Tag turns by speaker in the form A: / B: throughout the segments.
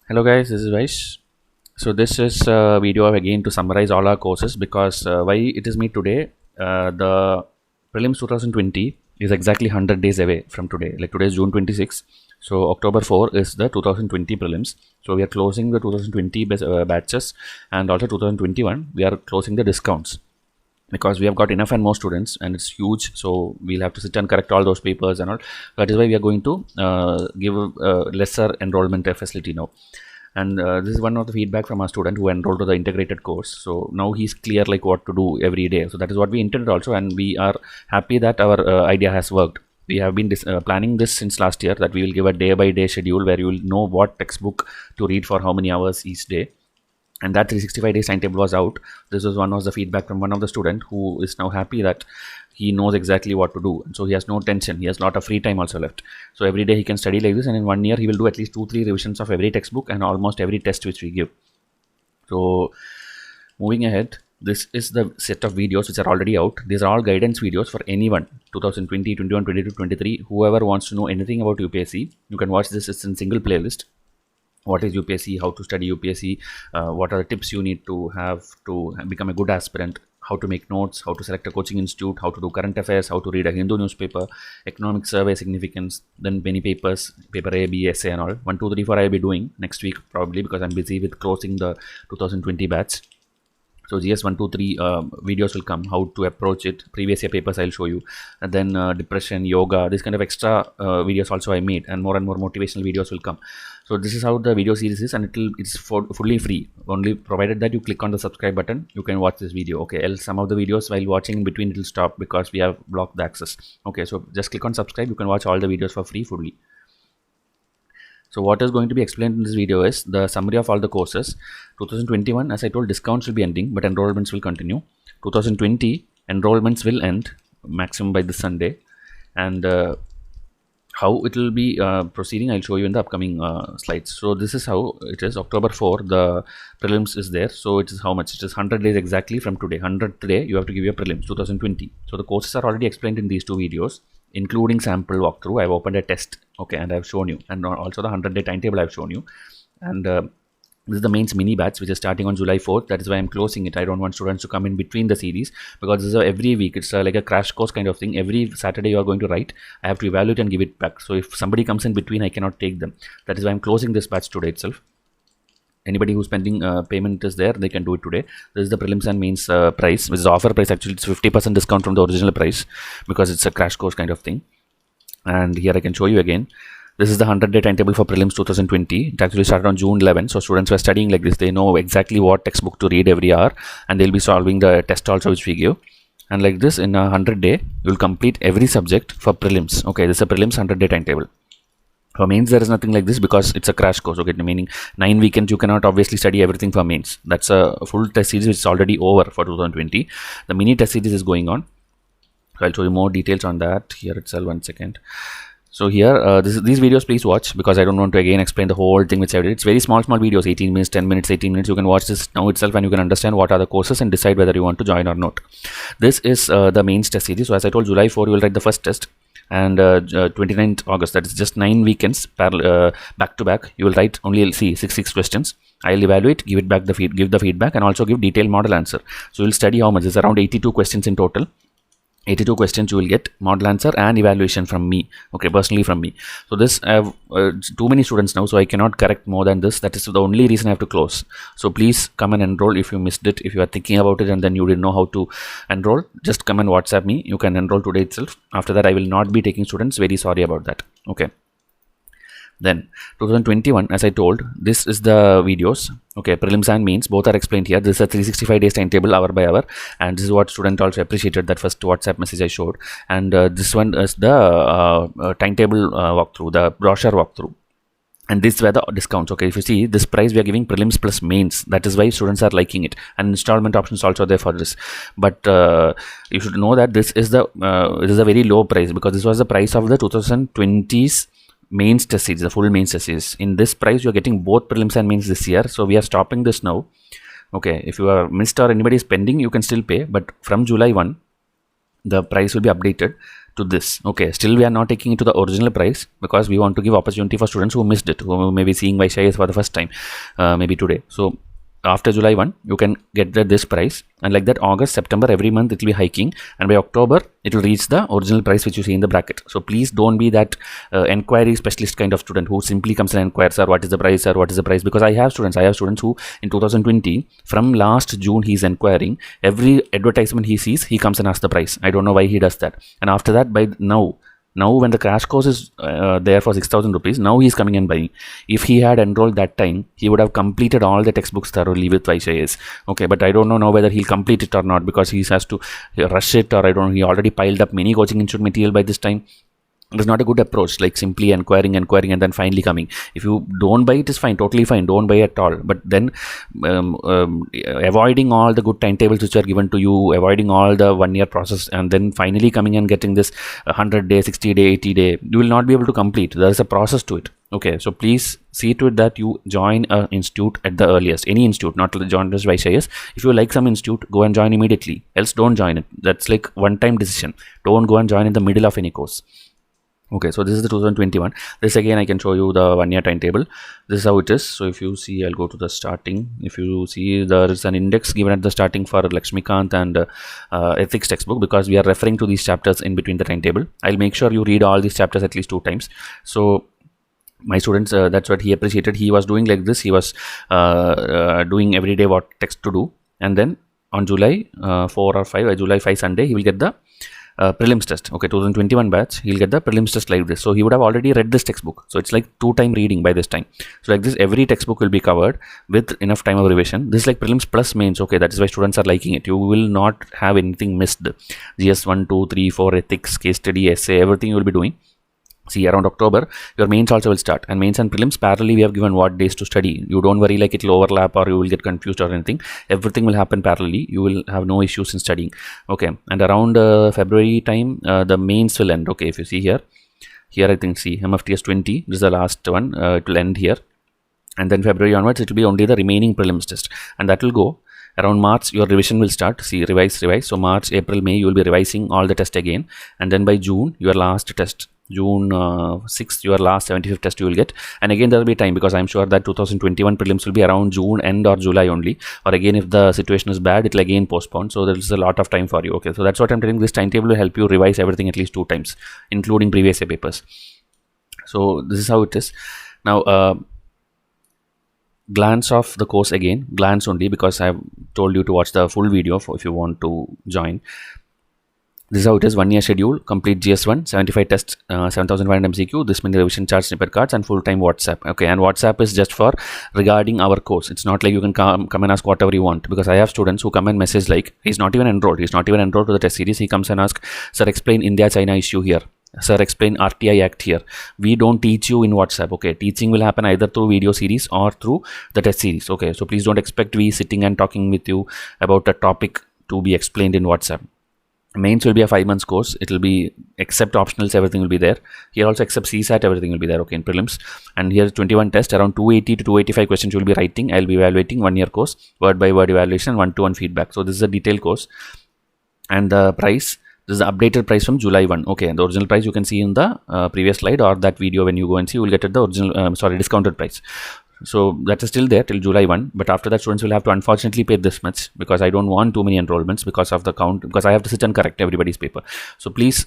A: Hello guys, this is Vysh. So this is a video again to summarize all our courses because why it is me today. The prelims 2020 is exactly 100 days away from today. Like today is June 26. So October 4 is the 2020 prelims. So we are closing the 2020 batches, and also 2021 we are closing the discounts because we have got enough and more students and it's huge, so we'll have to sit and correct all those papers and all. That is why we are going to give lesser enrollment facility now. And this is one of the feedback from our student who enrolled to the integrated course. So now he's clear like what to do every day. So that is what we intended also, and we are happy that our idea has worked. We have been planning this since last year, that we will give a day by day schedule where you will know what textbook to read for how many hours each day. And that 365 days timetable was out. This was one of the feedback from one of the student who is now happy that he knows exactly what to do, and so he has no tension. He has a lot of free time also left, so every day he can study like this, and in 1 year he will do at least 2-3 revisions of every textbook and almost every test which we give. So moving ahead, this is the set of videos which are already out. These are all guidance videos for anyone 2020, 21, 22, 23, whoever wants to know anything about UPSC. You can watch this. It's in single playlist. What is UPSC, how to study UPSC, what are the tips you need to have to become a good aspirant, how to make notes, how to select a coaching institute, how to do current affairs, how to read a Hindu newspaper, economic survey significance, then many papers, paper A, B, essay and all. 1, 2, 3, 4 I will be doing next week probably, because I'm busy with closing the 2020 batch. So GS 1, 2, 3 videos will come, how to approach it. Previous year papers I'll show you, and then depression, yoga, this kind of extra videos also I made, and more motivational videos will come. So this is how the video series is, and it's fully free, only provided that you click on the subscribe button. You can watch this video. Okay, else some of the videos while watching in between it will stop because we have blocked the access. Okay, so just click on subscribe. You can watch all the videos for free fully. So what is going to be explained in this video is the summary of all the courses. 2021, as I told, discounts will be ending, but enrollments will continue. 2020, enrollments will end maximum by this Sunday, and how it will be proceeding I'll show you in the upcoming slides. So this is how it is. October 4 the prelims is there, so it is how much? It is 100 days exactly from today. 100th day you have to give your prelims 2020. So the courses are already explained in these two videos, including sample walkthrough. I've opened a test, okay, and I've shown you, and also the 100-day timetable I've shown you. And this is the mains mini batch which is starting on July 4th. That is why I'm closing it. I don't want students to come in between the series, because this is every week. It's like a crash course kind of thing. Every Saturday you are going to write. I have to evaluate and give it back. So if somebody comes in between, I cannot take them. That is why I'm closing this batch today itself. Anybody who's pending payment is there, they can do it today. This is the prelims and mains price, which is the offer price. Actually, it's 50% discount from the original price because it's a crash course kind of thing. And here I can show you again. This is the 100-day timetable for prelims 2020. It actually started on June 11. So students were studying like this. They know exactly what textbook to read every hour, and they'll be solving the test also which we give. And like this, in a 100-day, you'll complete every subject for prelims. Okay, this is a prelims 100-day timetable. For mains, there is nothing like this because it's a crash course. Okay, meaning 9 weekends you cannot obviously study everything for mains. That's a full test series which is already over for 2020. The mini test series is going on. So I'll show you more details on that here itself. 1 second. So here, these videos please watch, because I don't want to again explain the whole thing which I did. It's very small videos, 18 minutes, 10 minutes, 18 minutes. You can watch this now itself and you can understand what are the courses and decide whether you want to join or not. This is the mains test series. So as I told, July 4 you will write the first test, and 29th August, that is just 9 weekends back to back, you will write only 6 questions. I'll evaluate, give the feedback, and also give detailed model answer. So you'll study how much? It's around 82 questions in total. 82 questions you will get, model answer and evaluation from me, okay, personally from me. So this I have too many students now, so I cannot correct more than this. That is the only reason I have to close. So please come and enroll if you missed it. If you are thinking about it and then you didn't know how to enroll, just come and WhatsApp me. You can enroll today itself. After that I will not be taking students. Very sorry about that. Okay. Then 2021, as I told, this is the videos. Okay, prelims and mains both are explained here. This is a 365 days timetable, hour by hour, and this is what student also appreciated, that first WhatsApp message I showed. And this one is the timetable walkthrough, the brochure walkthrough. And these were the discounts. Okay, if you see this price, we are giving prelims plus mains. That is why students are liking it. And installment options also there for this. But you should know that this is a very low price, because this was the price of the 2020's mains test series, the full mains test series. In this price, you are getting both prelims and mains this year. So we are stopping this now. Okay, if you are missed or anybody is pending, you can still pay. But from July 1, the price will be updated to this. Okay, still we are not taking it to the original price because we want to give opportunity for students who missed it, who may be seeing Vysh for the first time, maybe today. So after July 1 you can get this price, and like that August, September, every month it will be hiking, and by October it will reach the original price which you see in the bracket. So please don't be that enquiry specialist kind of student who simply comes and inquires, sir, what is the price, sir, what is the price? Because I have students who in 2020 from last June he is inquiring. Every advertisement he sees, he comes and asks the price. I don't know why he does that. And after that, by now when the crash course is there for 6,000 rupees, now he is coming and buying. If he had enrolled that time, he would have completed all the textbooks thoroughly with Vysh. Okay, but I don't know now whether he'll complete it or not, because he has to rush it, or I don't know, he already piled up many coaching institute material by this time. It's not a good approach, like simply inquiring and then finally coming. If you don't buy it, is fine, totally fine, don't buy at all. But then avoiding all the good timetables which are given to you, avoiding all the 1 year process, and then finally coming and getting this 100 day, 60 day, 80 day, you will not be able to complete. There is a process to it. Okay, so please see to it that you join an institute at the earliest. Any institute, not join just Vysh. If you like some institute, go and join immediately. Else don't join it. That's like one-time decision. Don't go and join in the middle of any course. Okay, so this is the 2021. This again I can show you the 1 year timetable. This is how it is. So if you see, I'll go to the starting. If you see, there is an index given at the starting for Lakshmikant and ethics textbook, because we are referring to these chapters in between the timetable. I'll make sure you read all these chapters at least 2 times. So my students, that's what he appreciated. He was doing like this. He was doing every day what text to do, and then on July 4 or 5, July 5 Sunday, he will get the prelims test. Okay, 2021 batch, he'll get the prelims test like this. So he would have already read this textbook, so it's like 2-time reading by this time. So like this, every textbook will be covered with enough time of revision. This is like prelims plus mains. Okay, that is why students are liking it. You will not have anything missed. GS 1, 2, 3, 4, ethics, case study, essay, everything you will be doing. See, around October, your mains also will start, and mains and prelims parallelly we have given what days to study. You don't worry like it will overlap or you will get confused or anything. Everything will happen parallelly. You will have no issues in studying. Okay, and around February time, the mains will end. Okay, if you see here I think, see, MFTS 20, this is the last one. It will end here, and then February onwards it will be only the remaining prelims test, and that will go. Around March, your revision will start. See, revise. So March, April, May, you will be revising all the test again, and then by June, your last test. June 6th, your last 75th test you will get, and again there will be time, because I'm sure that 2021 prelims will be around June end or July only, or again if the situation is bad, it will again postpone. So there is a lot of time for you. Okay, so that's what I'm telling. This timetable will help you revise everything at least 2 times, including previous year papers. So this is how it is. Now glance of the course again, glance only, because I've told you to watch the full video if you want to join. This is how it is. 1 year schedule, complete GS1, 75 tests, 7,500 MCQ, this many revision charts, snippet cards, and full-time WhatsApp. Okay, and WhatsApp is just for regarding our course. It's not like you can come and ask whatever you want, because I have students who come and message like, he's not even enrolled to the test series. He comes and asks, sir, explain India-China issue here. Sir, explain RTI Act here. We don't teach you in WhatsApp. Okay, teaching will happen either through video series or through the test series. Okay, so please don't expect we sitting and talking with you about a topic to be explained in WhatsApp. Mains will be a 5 months course. It will be, except optionals, everything will be there. Here also, except CSAT, everything will be there. Okay, in prelims. And here 21 tests, around 280 to 285 questions you will be writing. I'll be evaluating 1 year course, word by word evaluation, 1-to-1 feedback. So this is a detailed course. And the price, this is the updated price from July 1. Okay, and the original price you can see in the previous slide or that video. When you go and see, you will get at the original, discounted price. So that is still there till July 1, but after that students will have to unfortunately pay this much, because I don't want too many enrollments because of the count, because I have to sit and correct everybody's paper. So please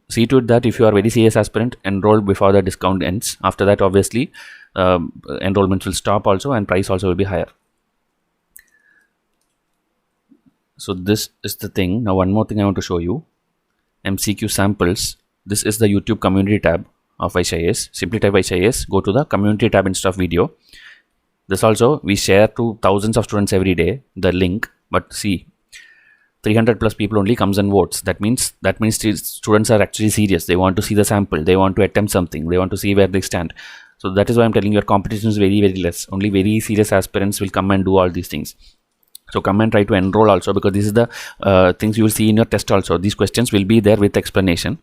A: see to it that if you are very serious aspirant, enroll before the discount ends. After that, obviously enrollments will stop also, and price also will be higher. So this is the thing. Now one more thing I want to show you, MCQ samples. This is the YouTube community tab of Vysh. Simply type Vysh, go to the community tab instead of video. This also we share to thousands of students every day, the link. But see, 300 plus people only comes and votes. That means students are actually serious. They want to see the sample. They want to attempt something. They want to see where they stand. So that is why I'm telling you, your competition is very, very less. Only very serious aspirants will come and do all these things. So come and try to enroll also, because this is the things you will see in your test also. These questions will be there with explanation.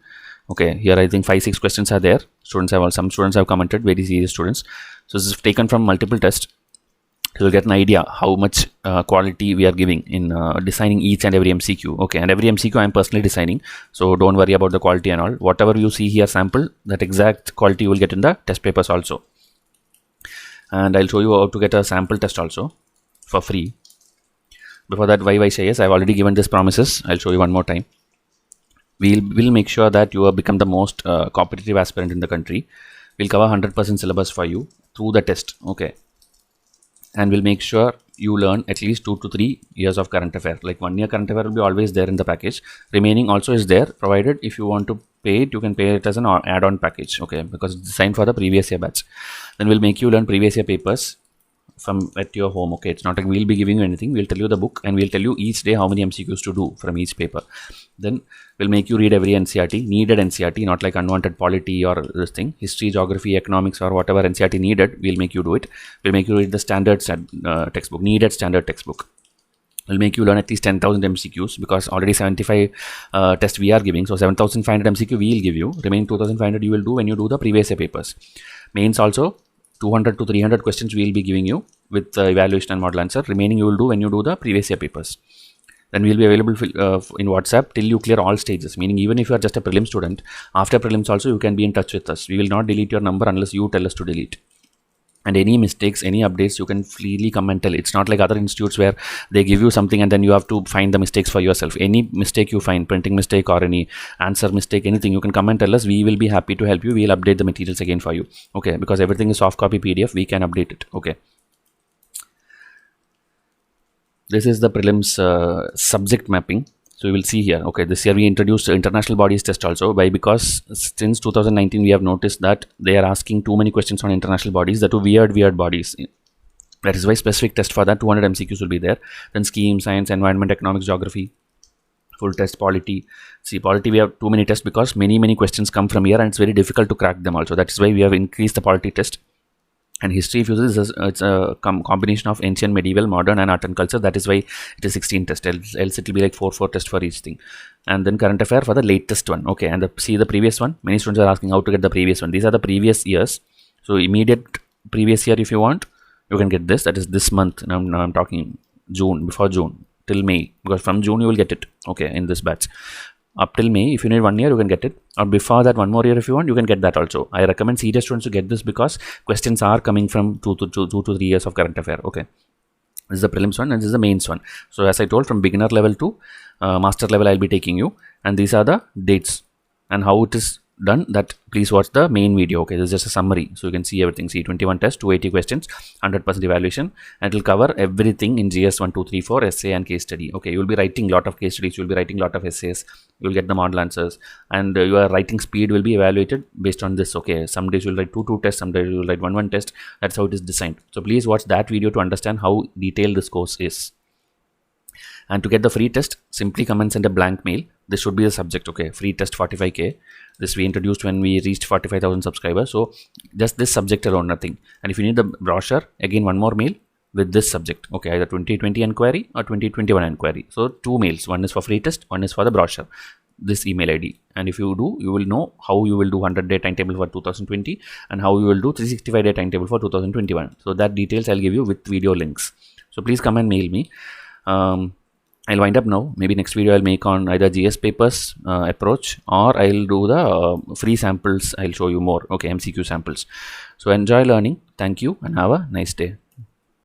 A: Okay, here I think 5-6 questions are there. Some students have commented, very serious students. So this is taken from multiple tests. you'll get an idea how much quality we are giving in designing each and every MCQ. Okay, and every MCQ I'm personally designing, so don't worry about the quality and all. Whatever you see here sample, that exact quality you will get in the test papers also. And I'll show you how to get a sample test also for free. Before that, why say yes, I've already given this promises. I'll show you one more time. We'll make sure that you have become the most competitive aspirant in the country. We'll cover 100% syllabus for you through the test. Okay, and we'll make sure you learn at least 2 to 3 years of current affair. Like 1 year current affair will be always there in the package. Remaining also is there, provided if you want to pay it, you can pay it as an add-on package. Okay, because it's designed for the previous year batch. Then we'll make you learn previous year papers from at your home. Okay, it's not like we'll be giving you anything. We'll tell you the book and we'll tell you each day how many MCQs to do from each paper. Then we'll make you read every NCERT, needed NCERT, not like unwanted polity or this thing, history, geography, economics, or whatever NCERT needed. We'll make you do it. We'll make you read the standard textbook, needed standard textbook. We'll make you learn at least 10,000 MCQs, because already 75 tests we are giving. So 7,500 MCQ we will give you. Remaining 2,500 you will do when you do the previous year papers. Mains also 200 to 300 questions we will be giving you with evaluation and model answer. Remaining you will do when you do the previous year papers. Then we will be available in WhatsApp till you clear all stages. Meaning even if you are just a prelim student, after prelims also you can be in touch with us. We will not delete your number unless you tell us to delete. And any mistakes, any updates, you can freely come and tell. It's not like other institutes where they give you something and then you have to find the mistakes for yourself. Any mistake you find, printing mistake or any answer mistake, anything, you can come and tell us. We will be happy to help you. We will update the materials again for you. Okay, because everything is soft copy PDF, we can update it. Okay. This is the prelims subject mapping. So you will see here. Okay, this year we introduced international bodies test also. Why? Because since 2019 we have noticed that they are asking too many questions on international bodies, that are weird bodies. That is why specific test for that 200 MCQs will be there. Then scheme, science, environment, economics, geography, full test, polity. See, polity we have too many tests because many questions come from here and it's very difficult to crack them also. That is why we have increased the polity test. And history, if you use this, it's a combination of ancient, medieval, modern, and art and culture. That is why it is 16 tests. Else it will be like 4 tests for each thing. And then current affair for the latest one. Okay, and see the previous one. Many students are asking how to get the previous one. These are the previous years. So immediate previous year, if you want, you can get this. That is this month. Now I'm talking June, before June till May, because from June you will get it. Okay, in this batch. Up till May, if you need 1 year, you can get it. Or before that, 1 more year if you want, you can get that also. I recommend serious students to get this because questions are coming from 2 to 3 years of current affair. Okay. This is the prelims one and this is the mains one. So as I told, from beginner level to master level, I'll be taking you. And these are the dates and how it is done. That please watch the main video. Okay, this is just a summary, so you can see everything. See, 21 tests, 280 questions, 100% evaluation, and it will cover everything in GS 1, 2, 3, 4, essay and case study. Okay, you will be writing lot of case studies, you will be writing lot of essays, you will get the model answers, and your writing speed will be evaluated based on this. Okay, some days you will write 2 tests, some days you will write 1 test. That's how it is designed. So please watch that video to understand how detailed this course is. And to get the free test, simply come and send a blank mail. This should be the subject. Okay, free test 45K. This we introduced when we reached 45,000 subscribers. So just this subject alone, nothing. And if you need the brochure, again 1 more mail with this subject. Okay, either 2020 inquiry or 2021 inquiry. So 2 mails. One is for free test, one is for the brochure. This email ID. And if you do, you will know how you will do 100-day timetable for 2020 and how you will do 365-day timetable for 2021. So that details I'll give you with video links. So please come and mail me. I'll wind up now. Maybe next video I'll make on either GS papers approach, or I'll do the free samples. I'll show you more. Okay, MCQ samples. So enjoy learning. Thank you and have a nice day.